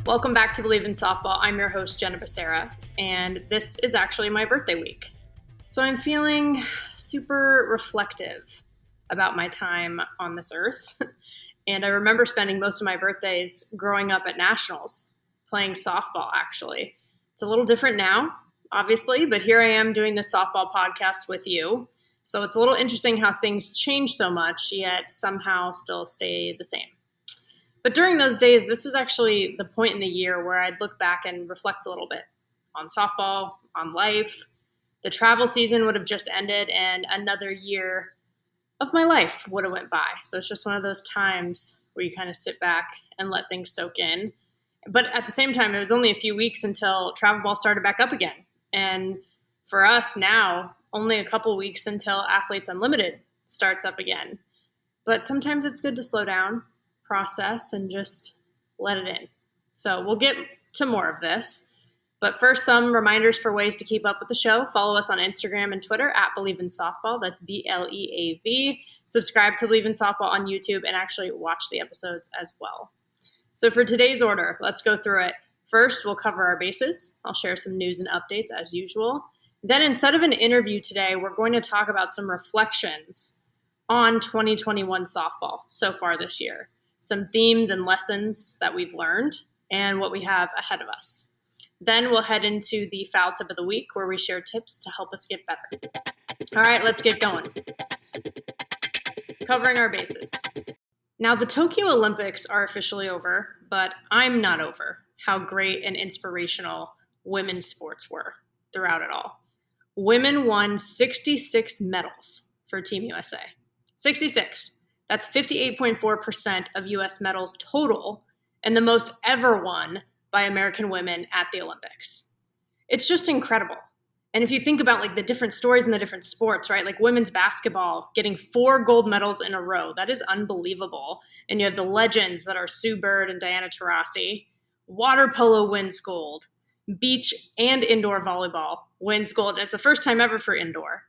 Welcome back to Bleav in Softball. I'm your host, Jenna, and this is actually my birthday week. So I'm feeling super reflective about my time on this earth. And I remember spending most of my birthdays growing up at nationals, playing softball, actually. It's a little different now, obviously, but here I am doing this softball podcast with you. So it's a little interesting how things change so much, yet somehow still stay the same. But during those days, this was actually the point in the year where I'd look back and reflect a little bit on softball, on life. The travel season would have just ended and another year of my life would have went by. So it's just one of those times where you kind of sit back and let things soak in. But at the same time, it was only a few weeks until travel ball started back up again. And for us now, only a couple weeks until Athletes Unlimited starts up again. But sometimes it's good to slow down, process, and just let it in. So we'll get to more of this. But first, some reminders for ways to keep up with the show. Follow us on Instagram and Twitter at Bleav in Softball. That's BLEAV. Subscribe to Bleav in Softball on YouTube and actually watch the episodes as well. So for today's order, let's go through it. First, we'll cover our bases. I'll share some news and updates as usual. Then instead of an interview today, we're going to talk about some reflections on 2021 softball so far this year. Some themes and lessons that we've learned and what we have ahead of us. Then we'll head into the foul tip of the week where we share tips to help us get better. All right, let's get going. Covering our bases. Now, the Tokyo Olympics are officially over, but I'm not over how great and inspirational women's sports were throughout it all. Women won 66 medals for Team USA. 66. That's 58.4% of U.S. medals total and the most ever won by American women at the Olympics. It's just incredible. And if you think about like the different stories in the different sports, right? Like women's basketball getting 4 gold medals in a row, that is unbelievable. And you have the legends that are Sue Bird and Diana Taurasi. Water polo wins gold. Beach and indoor volleyball wins gold. It's the first time ever for indoor.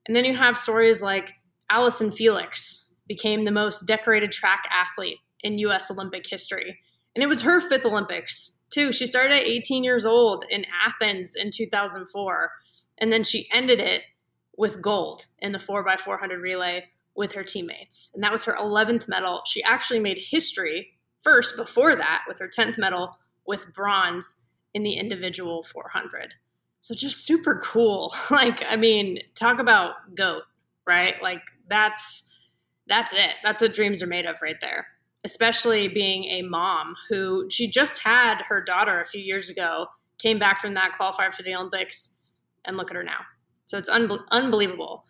And then you have stories like Allison Felix became the most decorated track athlete in U.S. Olympic history. And it was her 5th Olympics, too. She started at 18 years old in Athens in 2004. And then she ended it with gold in the 4x400 relay with her teammates. And that was her 11th medal. She actually made history first before that with her 10th medal with bronze in the individual 400. So just super cool. Talk about GOAT, right? Like that's it. That's what dreams are made of right there. Especially being a mom who she just had her daughter a few years ago, came back from that, qualified for the Olympics, and look at her now. So it's unbelievable.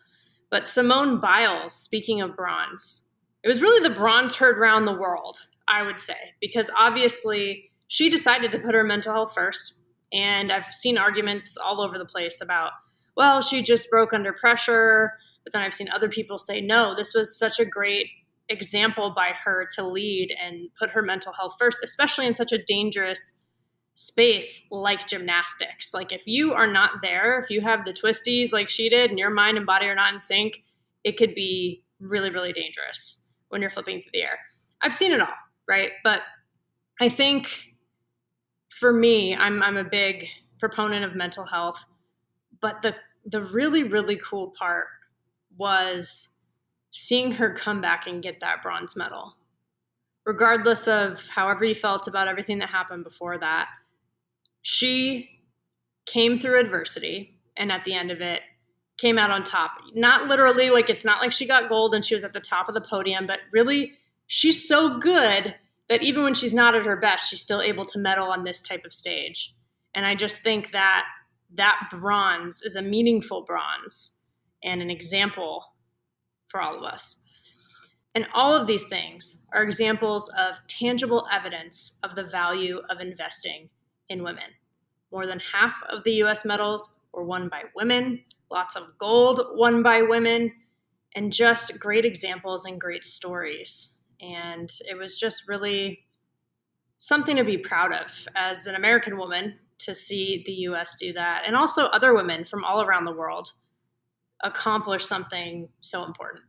But Simone Biles, speaking of bronze, it was really the bronze heard around the world, I would say, because obviously she decided to put her mental health first. And I've seen arguments all over the place about, well, she just broke under pressure. But then I've seen other people say, no, this was such a great example by her to lead and put her mental health first, especially in such a dangerous space like gymnastics. Like if you are not there, if you have the twisties like she did and your mind and body are not in sync, it could be really, really dangerous when you're flipping through the air. I've seen it all, right? But I think for me, I'm a big proponent of mental health, but the really, really cool part was seeing her come back and get that bronze medal. Regardless of however you felt about everything that happened before that, she came through adversity and at the end of it came out on top. Not literally, like it's not like she got gold and she was at the top of the podium, but really she's so good that even when she's not at her best, she's still able to medal on this type of stage. And I just think that bronze is a meaningful bronze and an example for all of us. And all of these things are examples of tangible evidence of the value of investing in women. More than half of the U.S. medals were won by women, lots of gold won by women, and just great examples and great stories. And it was just really something to be proud of as an American woman to see the U.S. do that, and also other women from all around the world accomplish something so important.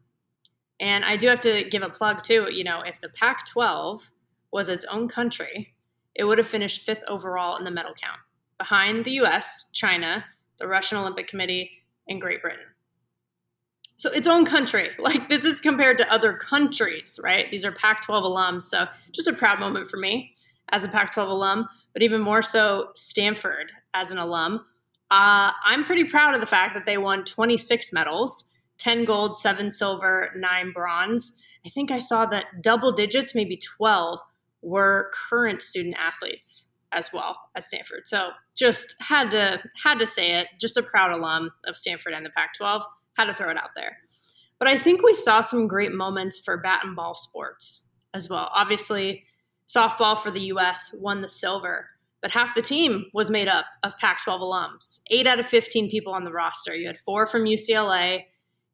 And I do have to give a plug too, if the Pac-12 was its own country, it would have finished 5th overall in the medal count, behind the US, China, the Russian Olympic Committee, and Great Britain. So its own country, like this is compared to other countries, right? These are Pac-12 alums. So just a proud moment for me as a Pac-12 alum, but even more so Stanford as an alum. I'm pretty proud of the fact that they won 26 medals, 10 gold, 7 silver, 9 bronze. I think I saw that double digits, maybe 12, were current student athletes as well at Stanford. So just had to say it, just a proud alum of Stanford and the Pac-12. Had to throw it out there. But I think we saw some great moments for bat and ball sports as well. Obviously, softball for the U.S. won the silver, but half the team was made up of Pac-12 alums. 8 out of 15 people on the roster. You had 4 from UCLA,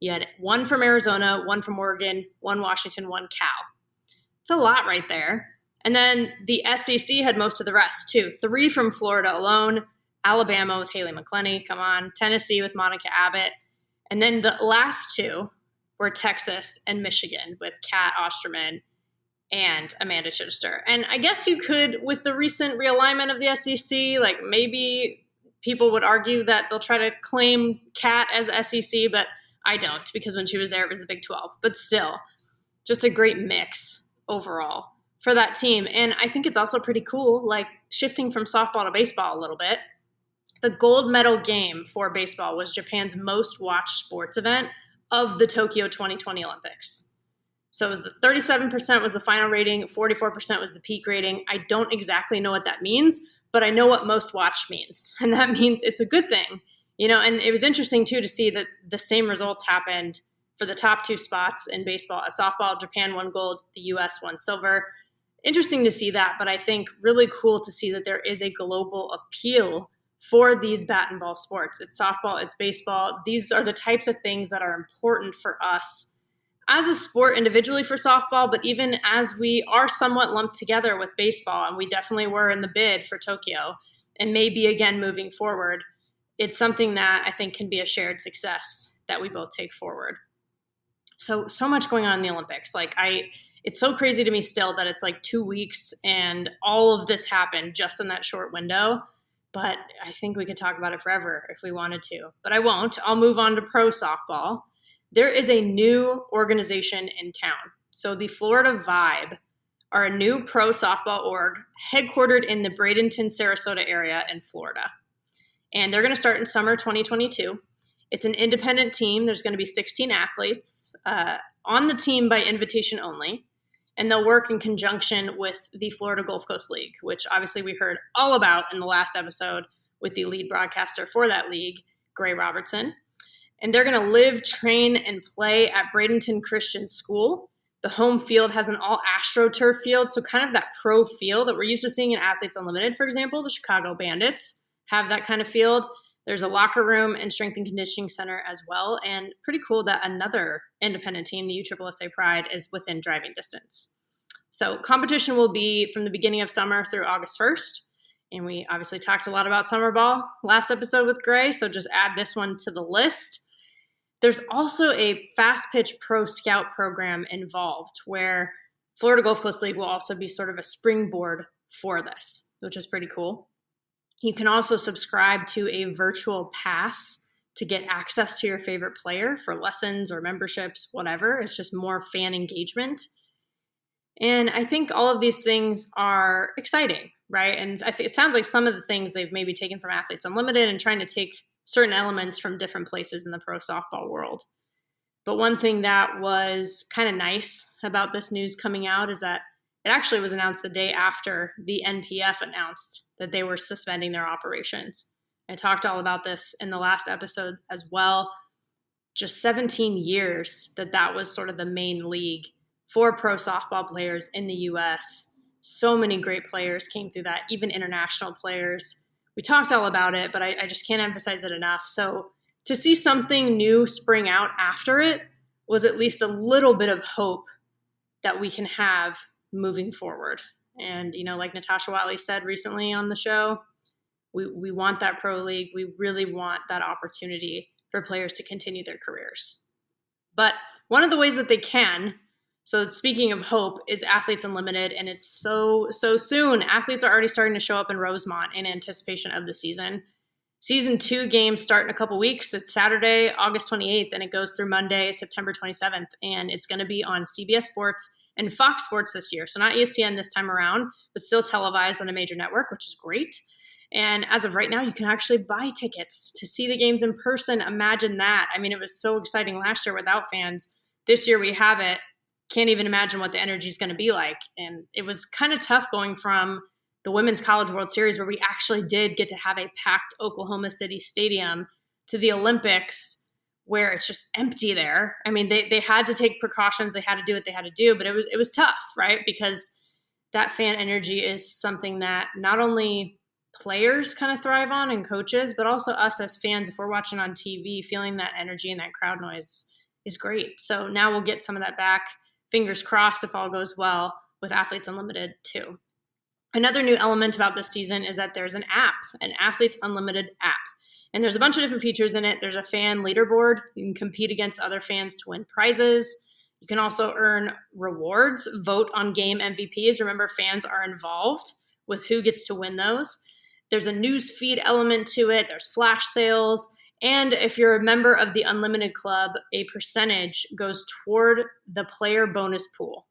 you had 1 from Arizona, 1 from Oregon, 1 Washington, 1 Cal. It's a lot right there. And then the SEC had most of the rest too. 3 from Florida alone, Alabama with Haley McClenny, come on, Tennessee with Monica Abbott. And then the last 2 were Texas and Michigan with Kat Osterman and Amanda Chittister. And I guess you could, with the recent realignment of the SEC, like maybe people would argue that they'll try to claim Kat as SEC, but I don't, because when she was there, it was the Big 12. But still, just a great mix overall for that team. And I think it's also pretty cool, like shifting from softball to baseball a little bit. The gold medal game for baseball was Japan's most watched sports event of the Tokyo 2020 Olympics. So it was 37% was the final rating, 44% was the peak rating. I don't exactly know what that means, but I know what most watched means. And that means it's a good thing. And it was interesting too to see that the same results happened for the top 2 spots in baseball. At softball, Japan won gold, the US won silver. Interesting to see that, but I think really cool to see that there is a global appeal for these bat and ball sports. It's softball, it's baseball. These are the types of things that are important for us as a sport individually for softball, but even as we are somewhat lumped together with baseball, and we definitely were in the bid for Tokyo, and maybe again moving forward, it's something that I think can be a shared success that we both take forward. So much going on in the Olympics. It's so crazy to me still that it's like 2 weeks and all of this happened just in that short window. But I think we could talk about it forever if we wanted to. But I won't. I'll move on to pro softball. There is a new organization in town. So the Florida Vibe are a new pro softball org headquartered in the Bradenton, Sarasota area in Florida. And they're going to start in summer 2022. It's an independent team. There's going to be 16 athletes on the team by invitation only. And they'll work in conjunction with the Florida Gulf Coast League, which obviously we heard all about in the last episode with the lead broadcaster for that league, Gray Robertson. And they're going to live, train, and play at Bradenton Christian School. The home field has an all-AstroTurf field, so kind of that pro field that we're used to seeing in Athletes Unlimited, for example. The Chicago Bandits have that kind of field. There's a locker room and strength and conditioning center as well. And pretty cool that another independent team, the USSSA Pride, is within driving distance. So competition will be from the beginning of summer through August 1st. And we obviously talked a lot about summer ball last episode with Gray, so just add this one to the list. There's also a fast pitch pro scout program involved where Florida Gulf Coast League will also be sort of a springboard for this, which is pretty cool. You can also subscribe to a virtual pass to get access to your favorite player for lessons or memberships, whatever. It's just more fan engagement. And I think all of these things are exciting, right? And I think it sounds like some of the things they've maybe taken from Athletes Unlimited and trying to take certain elements from different places in the pro softball world. But one thing that was kind of nice about this news coming out is that it actually was announced the day after the NPF announced that they were suspending their operations. I talked all about this in the last episode as well. Just 17 years that was sort of the main league for pro softball players in the U.S. So many great players came through that, even international players. We talked all about it, but I just can't emphasize it enough. So to see something new spring out after it was at least a little bit of hope that we can have moving forward. And, like Natasha Watley said recently on the show, we want that pro league. We really want that opportunity for players to continue their careers. But one of the ways that they can So speaking of hope is Athletes Unlimited, and it's so soon. Athletes are already starting to show up in Rosemont in anticipation of the season. Season 2 games start in a couple weeks. It's Saturday, August 28th, and it goes through Monday, September 27th. And it's going to be on CBS Sports and Fox Sports this year. So not ESPN this time around, but still televised on a major network, which is great. And as of right now, you can actually buy tickets to see the games in person. Imagine that. I mean, it was so exciting last year without fans. This year we have it. Can't even imagine what the energy is going to be like. And it was kind of tough going from the Women's College World Series, where we actually did get to have a packed Oklahoma City stadium, to the Olympics, where it's just empty there. I mean, they had to take precautions. They had to do what they had to do, but it was tough, right? Because that fan energy is something that not only players kind of thrive on and coaches, but also us as fans, if we're watching on TV, feeling that energy and that crowd noise is great. So now we'll get some of that back. Fingers crossed if all goes well with Athletes Unlimited too. Another new element about this season is that there's an app, an Athletes Unlimited app. And there's a bunch of different features in it. There's a fan leaderboard. You can compete against other fans to win prizes. You can also earn rewards, vote on game MVPs. Remember, fans are involved with who gets to win those. There's a news feed element to it. There's flash sales. And if you're a member of the Unlimited Club, a percentage goes toward the player bonus pool.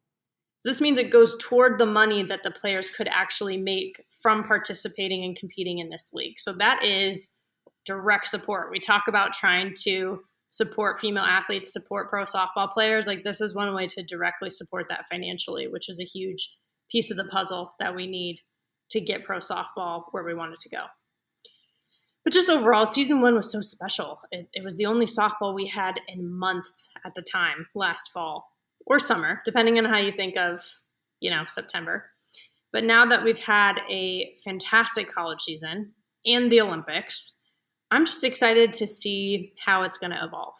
So this means it goes toward the money that the players could actually make from participating and competing in this league. So that is direct support. We talk about trying to support female athletes, support pro softball players. Like, this is one way to directly support that financially, which is a huge piece of the puzzle that we need to get pro softball where we want it to go. But just overall, season 1 was so special. It was the only softball we had in months at the time, last fall or summer, depending on how you think of, September. But now that we've had a fantastic college season and the Olympics, I'm just excited to see how it's going to evolve.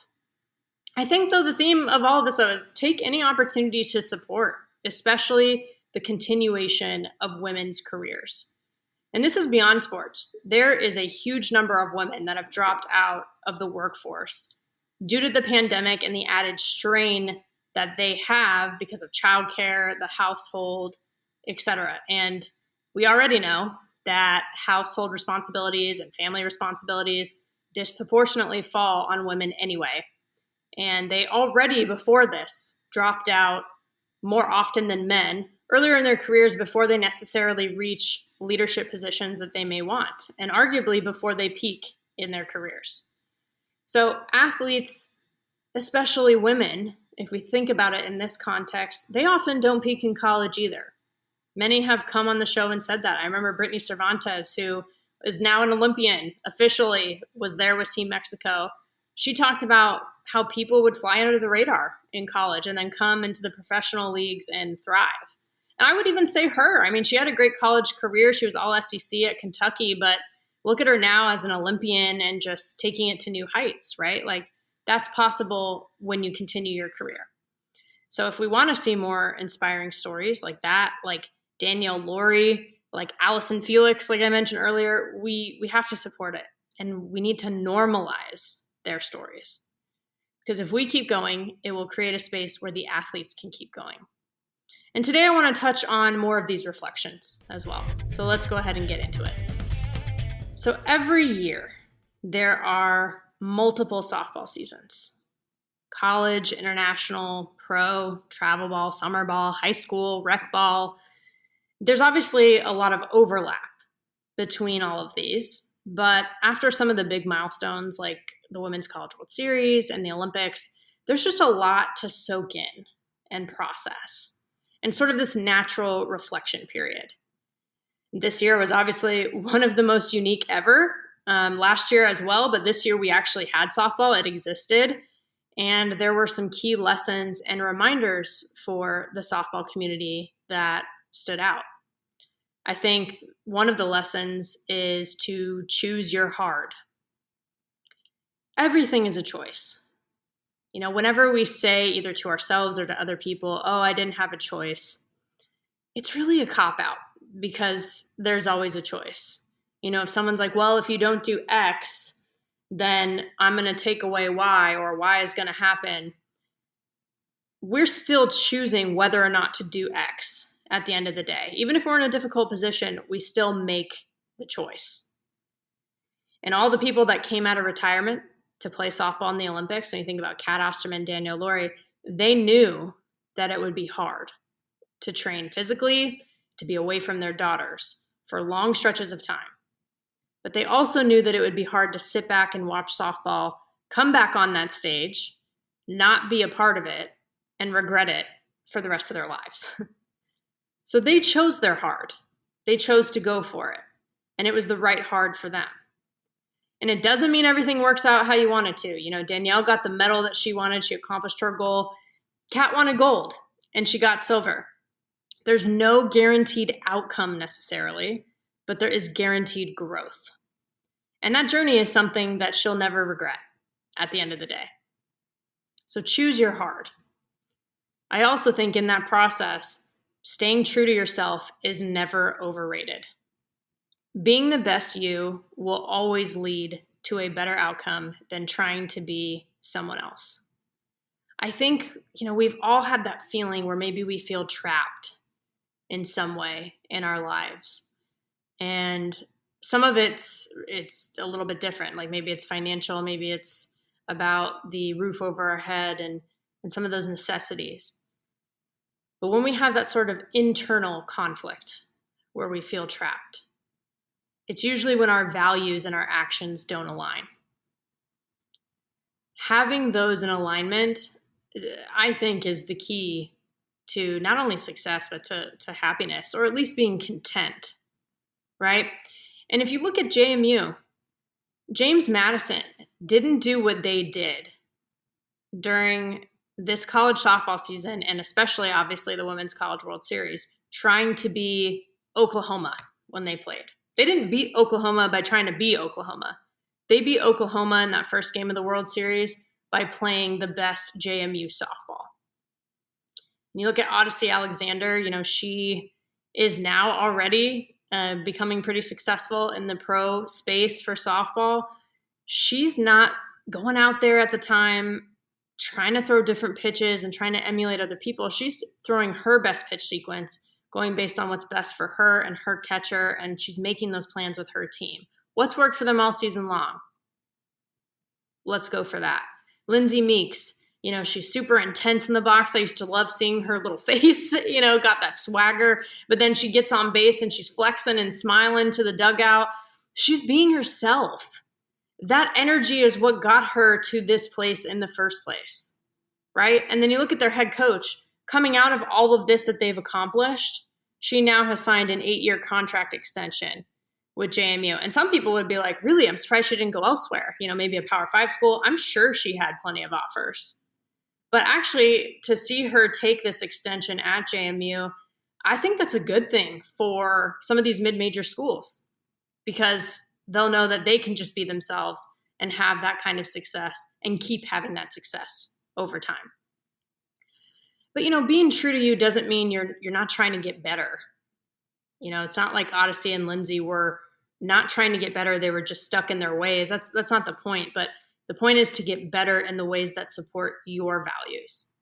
I think, though, the theme of all of this, though, is take any opportunity to support, especially the continuation of women's careers. And this is beyond sports. There is a huge number of women that have dropped out of the workforce due to the pandemic and the added strain that they have because of childcare, the household, etc. And we already know that household responsibilities and family responsibilities disproportionately fall on women anyway. And they already, before this, dropped out more often than men earlier in their careers before they necessarily reach leadership positions that they may want, and arguably before they peak in their careers. So athletes, especially women, if we think about it in this context, they often don't peak in college either. Many have come on the show and said that. I remember Brittany Cervantes, who is now an Olympian, officially was there with Team Mexico. She talked about how people would fly under the radar in college and then come into the professional leagues and thrive. And I would even say her. I mean, she had a great college career. She was all SEC at Kentucky, but look at her now as an Olympian and just taking it to new heights, right? Like, that's possible when you continue your career. So if we want to see more inspiring stories like that, like Danielle Laurie, like Allison Felix, like I mentioned earlier, we have to support it, and we need to normalize their stories. Because if we keep going, it will create a space where the athletes can keep going. And today I want to touch on more of these reflections as well. So let's go ahead and get into it. So every year there are multiple softball seasons: college, international, pro, travel ball, summer ball, high school, rec ball. There's obviously a lot of overlap between all of these, but after some of the big milestones like the Women's College World Series and the Olympics, there's just a lot to soak in and process, and sort of this natural reflection period. This year was obviously one of the most unique ever. Last year as well, but this year we actually had softball. It existed, and there were some key lessons and reminders for the softball community that stood out. I think one of the lessons is to choose your hard. Everything is a choice. Whenever we say either to ourselves or to other people, oh, I didn't have a choice, it's really a cop-out, because there's always a choice. If someone's like, well, if you don't do X, then I'm going to take away Y, or Y is going to happen. we're still choosing whether or not to do X at the end of the day. Even if we're in a difficult position, we still make the choice. And all the people that came out of retirement to play softball in the Olympics, when you think about Kat Osterman, Danielle Laurie, they knew that it would be hard to train physically, to be away from their daughters for long stretches of time. But they also knew that it would be hard to sit back and watch softball, come back on that stage, not be a part of it, and regret it for the rest of their lives. So they chose their hard. They chose to go for it. And it was the right hard for them. And it doesn't mean everything works out how you want it to. You know, Danielle got the medal that she wanted. She accomplished her goal. Kat wanted gold, and she got silver. There's no guaranteed outcome necessarily, but there is guaranteed growth. And that journey is something that she'll never regret at the end of the day. So choose your hard. I also think in that process, staying true to yourself is never overrated. Being the best you will always lead to a better outcome than trying to be someone else. I think, we've all had that feeling where maybe we feel trapped in some way in our lives. And some of it's a little bit different. Like maybe it's financial, maybe it's about the roof over our head and some of those necessities. But when we have that sort of internal conflict where we feel trapped, it's usually when our values and our actions don't align. Having those in alignment, I think, is the key to not only success, but to happiness, or at least being content, right? And if you look at JMU, James Madison didn't do what they did during this college softball season, and especially, obviously, the Women's College World Series, trying to be Oklahoma when they played. They didn't beat Oklahoma by trying to be Oklahoma. They beat Oklahoma in that first game of the World Series by playing the best JMU softball. And you look at Odyssey Alexander, she is now already becoming pretty successful in the pro space for softball. She's not going out there at the time trying to throw different pitches and trying to emulate other people. She's throwing her best pitch sequence, going based on what's best for her and her catcher, and she's making those plans with her team. What's worked for them all season long? Let's go for that. Lindsay Meeks, she's super intense in the box. I used to love seeing her little face, got that swagger, but then she gets on base and she's flexing and smiling to the dugout. She's being herself. That energy is what got her to this place in the first place, right? And then you look at their head coach. Coming out of all of this that they've accomplished, she now has signed an 8-year contract extension with JMU. And some people would be like, really, I'm surprised she didn't go elsewhere. Maybe a Power 5 school. I'm sure she had plenty of offers. But actually, to see her take this extension at JMU, I think that's a good thing for some of these mid-major schools, because they'll know that they can just be themselves and have that kind of success and keep having that success over time. But, being true to you doesn't mean you're not trying to get better. It's not like Odyssey and Lindsay were not trying to get better. They were just stuck in their ways. That's not the point. But the point is to get better in the ways that support your values.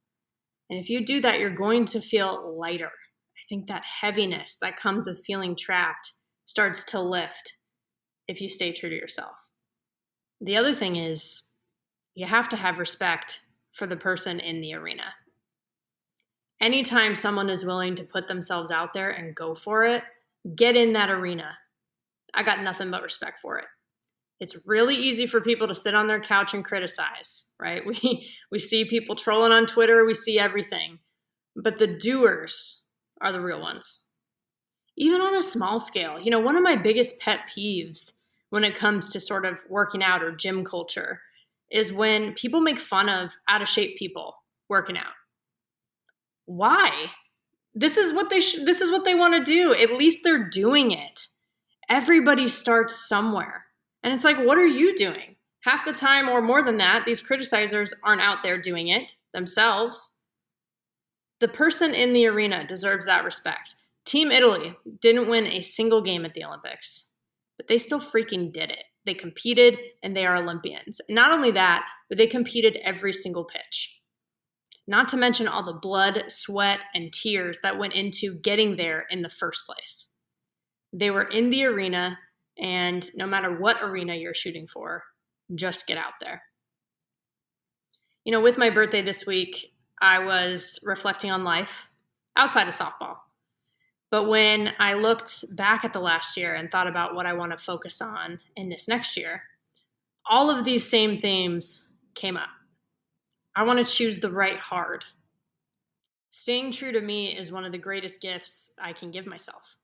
And if you do that, you're going to feel lighter. I think that heaviness that comes with feeling trapped starts to lift if you stay true to yourself. The other thing is you have to have respect for the person in the arena. Anytime someone is willing to put themselves out there and go for it, get in that arena. I got nothing but respect for it. It's really easy for people to sit on their couch and criticize, right? We see people trolling on Twitter. We see everything. But the doers are the real ones. Even on a small scale. One of my biggest pet peeves when it comes to sort of working out or gym culture is when people make fun of out-of-shape people working out. Why? This is what they want to do. At least they're doing it. Everybody starts somewhere. And it's like, what are you doing? Half the time or more than that, these criticizers aren't out there doing it themselves. The person in the arena deserves that respect. Team Italy didn't win a single game at the Olympics, but they still freaking did it. They competed and they are Olympians. And not only that, but they competed every single pitch. not to mention all the blood, sweat, and tears that went into getting there in the first place. They were in the arena, and no matter what arena you're shooting for, just get out there. With my birthday this week, I was reflecting on life outside of softball. But when I looked back at the last year and thought about what I want to focus on in this next year, all of these same themes came up. I want to choose the right hard. Staying true to me is one of the greatest gifts I can give myself.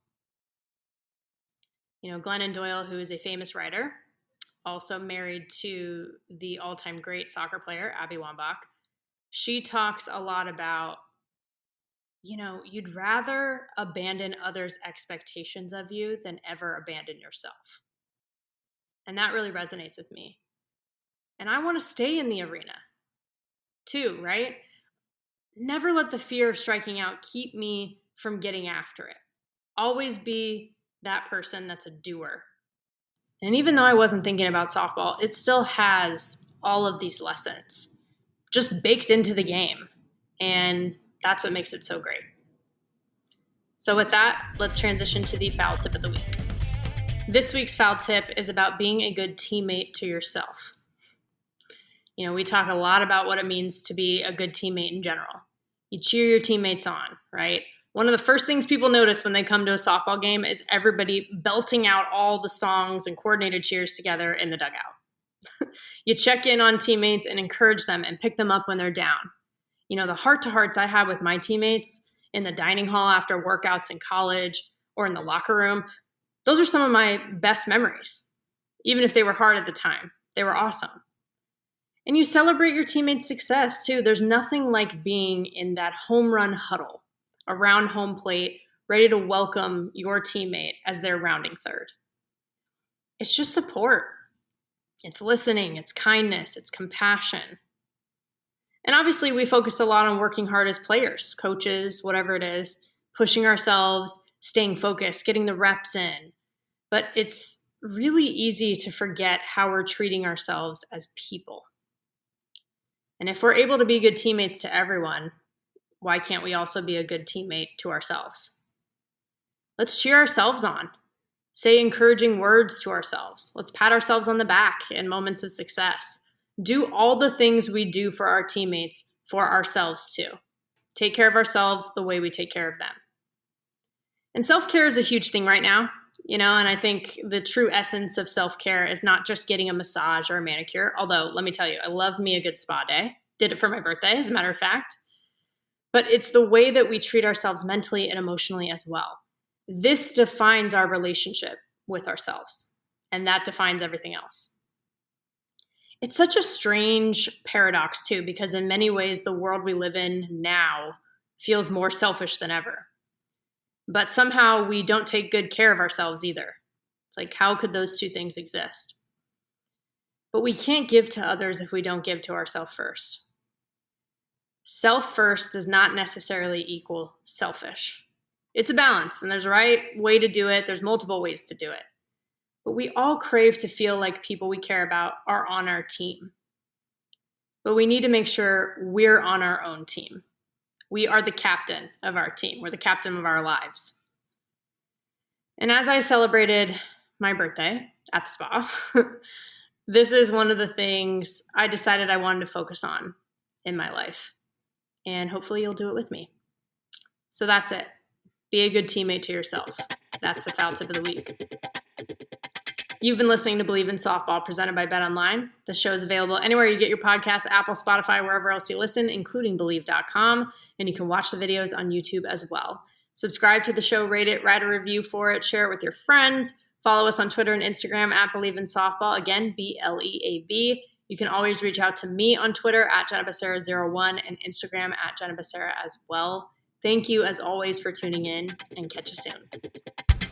Glennon Doyle, who is a famous writer, also married to the all-time great soccer player, Abby Wambach, she talks a lot about, you'd rather abandon others' expectations of you than ever abandon yourself. And that really resonates with me. And I want to stay in the arena too, right? Never let the fear of striking out keep me from getting after it. Always be that person that's a doer. And even though I wasn't thinking about softball, it still has all of these lessons just baked into the game. And that's what makes it so great. So with that, let's transition to the foul tip of the week. This week's foul tip is about being a good teammate to yourself. We talk a lot about what it means to be a good teammate in general. You cheer your teammates on, right? One of the first things people notice when they come to a softball game is everybody belting out all the songs and coordinated cheers together in the dugout. You check in on teammates and encourage them and pick them up when they're down. The heart-to-hearts I had with my teammates in the dining hall after workouts in college or in the locker room, those are some of my best memories. Even if they were hard at the time, they were awesome. And you celebrate your teammates' success too. There's nothing like being in that home run huddle around home plate, ready to welcome your teammate as they're rounding third. It's just support. It's listening, it's kindness, it's compassion. And obviously we focus a lot on working hard as players, coaches, whatever it is, pushing ourselves, staying focused, getting the reps in. But it's really easy to forget how we're treating ourselves as people. And if we're able to be good teammates to everyone, why can't we also be a good teammate to ourselves? Let's cheer ourselves on. Say encouraging words to ourselves. Let's pat ourselves on the back in moments of success. Do all the things we do for our teammates for ourselves too. Take care of ourselves the way we take care of them. And self-care is a huge thing right now, and I think the true essence of self-care is not just getting a massage or a manicure, although let me tell you, I love me a good spa day. Did it for my birthday, as a matter of fact. But it's the way that we treat ourselves mentally and emotionally as well. This defines our relationship with ourselves, and that defines everything else. It's such a strange paradox too, because in many ways, the world we live in now feels more selfish than ever. But somehow we don't take good care of ourselves either. It's like, how could those two things exist? But we can't give to others if we don't give to ourselves first. Self first does not necessarily equal selfish. It's a balance, and there's a right way to do it. There's multiple ways to do it. But we all crave to feel like people we care about are on our team. But we need to make sure we're on our own team. We are the captain of our team. We're the captain of our lives. And as I celebrated my birthday at the spa, this is one of the things I decided I wanted to focus on in my life. And hopefully you'll do it with me. So that's it. Be a good teammate to yourself. That's the foul tip of the week. You've been listening to Bleav in Softball, presented by BetOnline. The show is available anywhere you get your podcasts, Apple, Spotify, wherever else you listen, including Bleav.com. And you can watch the videos on YouTube as well. Subscribe to the show, rate it, write a review for it, share it with your friends. Follow us on Twitter and Instagram at Bleav in Softball. Again, BLEAV. You can always reach out to me on Twitter at JennaBecerra01 and Instagram at JennaBecerra as well. Thank you, as always, for tuning in, and catch you soon.